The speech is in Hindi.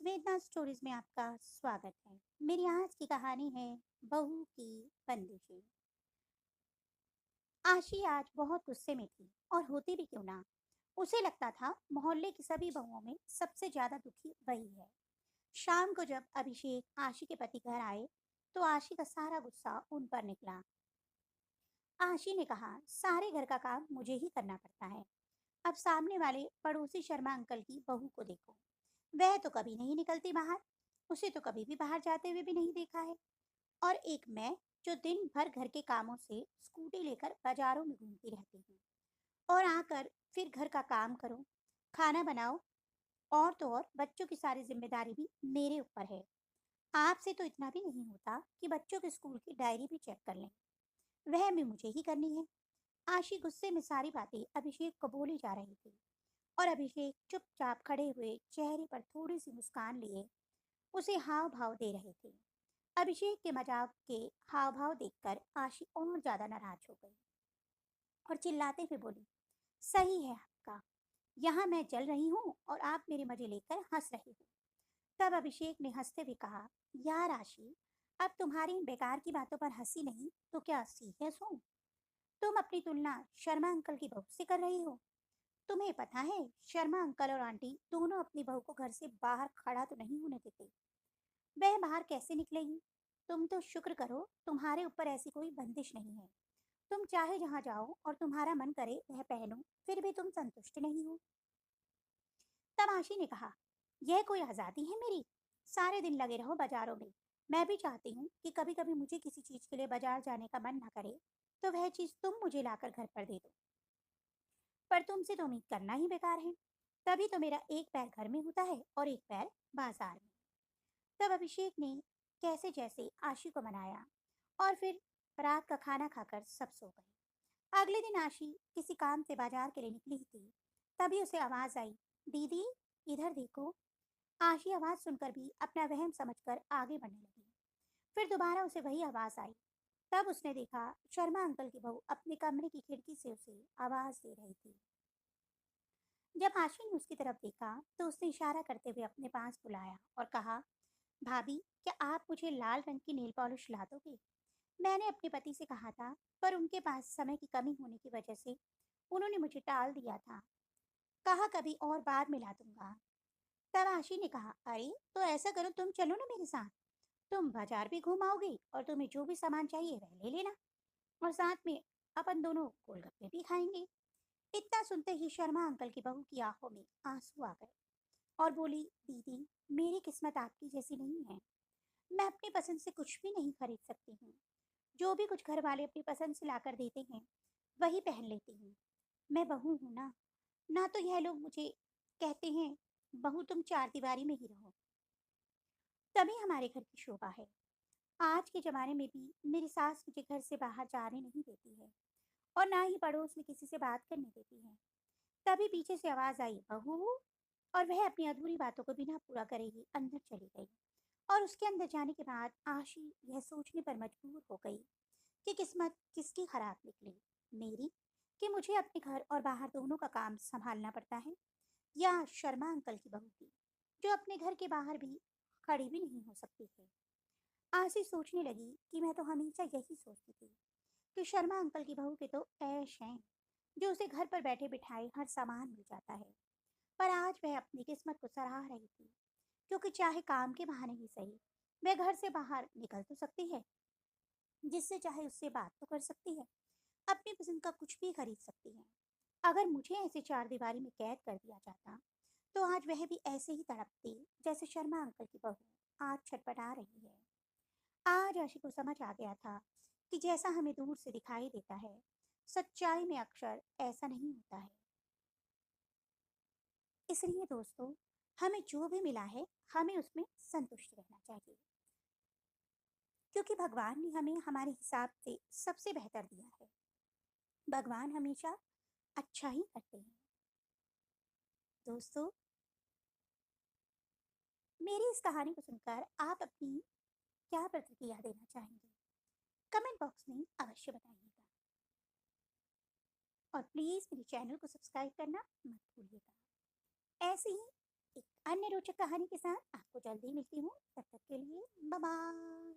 वेदना स्टोरीज में आपका स्वागत है। मेरी आज की कहानी है बहू की बंदिशें। आशी आज बहुत गुस्से में थी और होती भी क्यों ना। उसे लगता था मोहल्ले की सभी बहुओं में सबसे ज्यादा दुखी वही है। शाम को जब अभिषेक आशी के पति घर आए तो आशी का सारा गुस्सा उन पर निकला। आशी ने कहा, सारे घर का काम मुझे ही करना पड़ता है। अब सामने वाले पड़ोसी शर्मा अंकल की बहू को देखो, वह तो कभी नहीं निकलती बाहर, उसे तो कभी भी बाहर जाते हुए भी नहीं देखा है। और एक मैं जो दिन भर घर के कामों से स्कूटी लेकर बाजारों में घूमती रहती हूँ, और आकर फिर घर का काम करो, खाना बनाओ, और तो और बच्चों की सारी जिम्मेदारी भी मेरे ऊपर है। आपसे तो इतना भी नहीं होता कि बच्चों के स्कूल की डायरी भी चेक कर लें, वह भी मुझे ही करनी है। आशी गुस्से में सारी बातें अभिषेक को बोली जा रही थी, और अभिषेक चुपचाप खड़े हुए चेहरे पर थोड़ी सी मुस्कान लिए उसे हाव भाव दे रहे थे। अभिषेक के मजाक के हाव भाव देखकर आशी और ज्यादा नाराज हो गई और चिल्लाते हुए बोली, सही है आपका, यहाँ मैं जल रही हूँ और आप मेरे मजे लेकर हंस रहे हो। तब अभिषेक ने हंसते हुए कहा, यार आशी, अब तुम्हारी इन बेकार की बातों पर हंसी नहीं तो क्या सीरियस हो? तुम अपनी तुलना शर्मा अंकल की बहू से कर रही हो। तुम्हें पता है, शर्मा अंकल और आंटी दोनों अपनी बहू को घर से बाहर खड़ा तो नहीं होने देते। वह बाहर कैसे निकलेगी? तुम तो शुक्र करो तुम्हारे ऊपर ऐसी कोई बंदिश नहीं है। तुम चाहे जहां जाओ और तुम्हारा मन करे वह पहनो, फिर भी तुम संतुष्ट नहीं हो। तब आशी ने कहा, यह कोई आजादी है मेरी? सारे दिन लगे रहो बाजारों में। मैं भी चाहती हूँ कि कभी कभी मुझे किसी चीज के लिए बाजार जाने का मन ना करे तो वह चीज तुम मुझे लाकर घर पर दे दो। पर तुमसे तो उम्मीद करना ही बेकार है। तभी तो मेरा एक पैर घर में होता है और एक पैर बाजार में। तब अभिषेक ने कैसे जैसे आशी को मनाया और फिर रात का खाना खाकर सब सो गए। अगले दिन आशी किसी काम से बाजार के लिए निकली थी, तभी उसे आवाज आई, दीदी, इधर देखो। आशी आवाज सुनकर भी अपना वहम समझकर आगे बढ़ने लगी। फिर दोबारा उसे वही आवाज आई। तब उसने देखा शर्मा अंकल की बहू अपने कमरे की खिड़की से उसे आवाज दे रही थी। जब आशी ने उसकी तरफ देखा तो उसने इशारा करते हुए अपने पास बुलाया और कहा, भाभी, क्या आप मुझे लाल रंग की नेल पॉलिश ला दोगे? मैंने अपने पति से कहा था, पर उनके पास समय की कमी होने की वजह से उन्होंने मुझे टाल दिया था। कहा कभी और बाद में ला दूंगा। तब आशी ने कहा, अरे तो ऐसा करो, तुम चलो ना मेरे साथ। तुम बाजार भी घूम आओगे और तुम्हें जो भी सामान चाहिए वह ले लेना, और साथ में अपन दोनों गोलगप्पे भी खाएंगे। इतना सुनते ही शर्मा अंकल की बहू की आंखों में आंसू आ गए और बोली, दीदी, मेरी किस्मत आपकी जैसी नहीं है। मैं अपनी पसंद से कुछ भी नहीं खरीद सकती हूँ। जो भी कुछ घर वाले अपनी पसंद से लाकर देते हैं वही पहन लेती हूँ। मैं बहू हूँ ना। ना तो यह लोग मुझे कहते हैं, बहू तुम चार दीवारी में ही रहो, तभी हमारे घर की शोभा है। आज के जमाने में भी मेरी सास मुझे घर से बाहर जाने नहीं देती है, और ना ही पड़ोस में किसी से बात करने देती है। तभी पीछे से आवाज आई, बहू। और वह अपनी अधूरी बातों को बिना पूरा करे ही अंदर चली गई। और उसके अंदर जाने के बाद आशी यह सोचने पर मजबूर हो गई कि किस्मत किसकी खराब निकली, मेरी, कि मुझे अपने घर और बाहर दोनों का काम संभालना पड़ता है, या शर्मा अंकल की बहू की, जो अपने घर के बाहर भी खड़ी भी नहीं हो सकती है। आशी सोचने लगी कि मैं तो हमेशा यही सोचती थी कि शर्मा अंकल की बहू के तो ऐश हैं, जो उसे घर पर बैठे बिठाए हर सामान मिल जाता है। पर आज वह अपनी किस्मत को सराह रही थी, क्योंकि चाहे काम के बहाने ही सही, वह घर से बाहर निकल तो सकती है, जिससे चाहे उससे बात तो कर सकती है, अपनी पसंद का कुछ भी खरीद सकती है। अगर मुझे ऐसे चार दीवारी में कैद कर दिया जाता तो आज वह भी ऐसे ही तड़पती जैसे शर्मा अंकल की बहू आज छटपटा रही है। आज आशी को समझ आ गया था कि जैसा हमें दूर से दिखाई देता है, सच्चाई में अक्सर ऐसा नहीं होता है। इसलिए दोस्तों, हमें जो भी मिला है, हमें उसमें संतुष्ट रहना चाहिए, क्योंकि भगवान ने हमें हमारे हिसाब से सबसे बेहतर दिया है। भगवान हमेशा अच्छा ही करते हैं। दोस्तों, मेरी इस कहानी को सुनकर आप अपनी क्या प्रतिक्रिया देना चाहेंगे? कमेंट बॉक्स में अवश्य बताइएगा, और प्लीज़ मेरे चैनल को सब्सक्राइब करना मत भूलिएगा। ऐसे ही एक अन्य रोचक कहानी के साथ आपको जल्दी मिलती हूँ। तब तक के लिए बाय बाय।